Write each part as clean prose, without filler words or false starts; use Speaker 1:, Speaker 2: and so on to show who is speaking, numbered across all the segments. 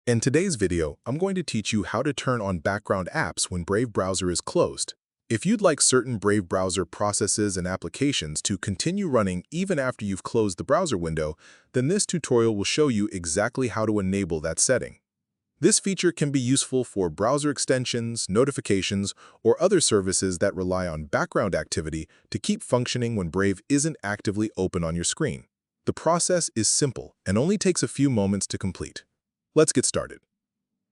Speaker 1: In today's video, I'm going to teach you how to turn on background apps when Brave browser is closed. If you'd like certain Brave browser processes and applications to continue running even after you've closed the browser window, then this tutorial will show you exactly how to enable that setting. This feature can be useful for browser extensions, notifications, or other services that rely on background activity to keep functioning when Brave isn't actively open on your screen. The process is simple and only takes a few moments to complete. Let's get started.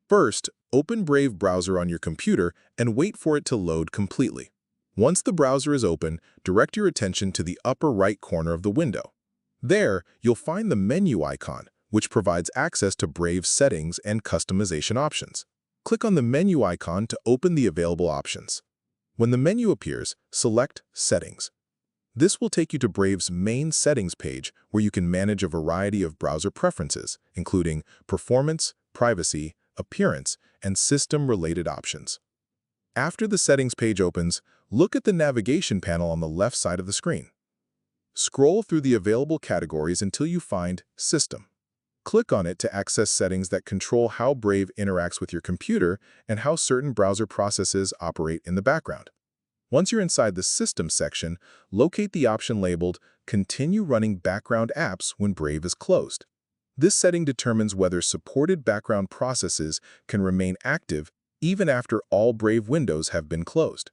Speaker 1: First, open Brave browser on your computer and wait for it to load completely. Once the browser is open, direct your attention to the upper right corner of the window. There, you'll find the menu icon, which provides access to Brave's settings and customization options. Click on the menu icon to open the available options. When the menu appears, select Settings. This will take you to Brave's main settings page where you can manage a variety of browser preferences, including performance, privacy, appearance, and system-related options. After the settings page opens, look at the navigation panel on the left side of the screen. Scroll through the available categories until you find System. Click on it to access settings that control how Brave interacts with your computer and how certain browser processes operate in the background. Once you're inside the System section, locate the option labeled Continue running background apps when Brave is closed. This setting determines whether supported background processes can remain active even after all Brave windows have been closed.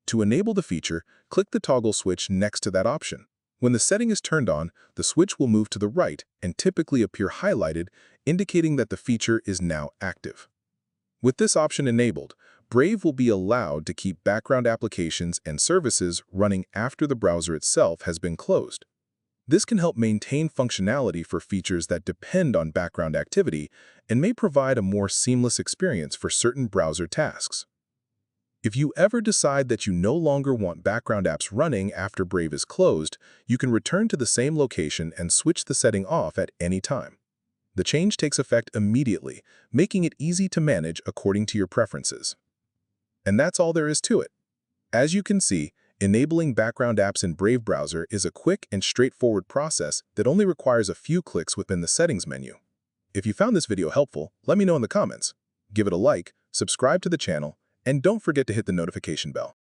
Speaker 1: To enable the feature, click the toggle switch next to that option. When the setting is turned on, the switch will move to the right and typically appear highlighted, indicating that the feature is now active. With this option enabled, Brave will be allowed to keep background applications and services running after the browser itself has been closed. This can help maintain functionality for features that depend on background activity and may provide a more seamless experience for certain browser tasks. If you ever decide that you no longer want background apps running after Brave is closed, you can return to the same location and switch the setting off at any time. The change takes effect immediately, making it easy to manage according to your preferences. And that's all there is to it. As you can see, enabling background apps in Brave browser is a quick and straightforward process that only requires a few clicks within the settings menu. If you found this video helpful, let me know in the comments. Give it a like, subscribe to the channel, and don't forget to hit the notification bell.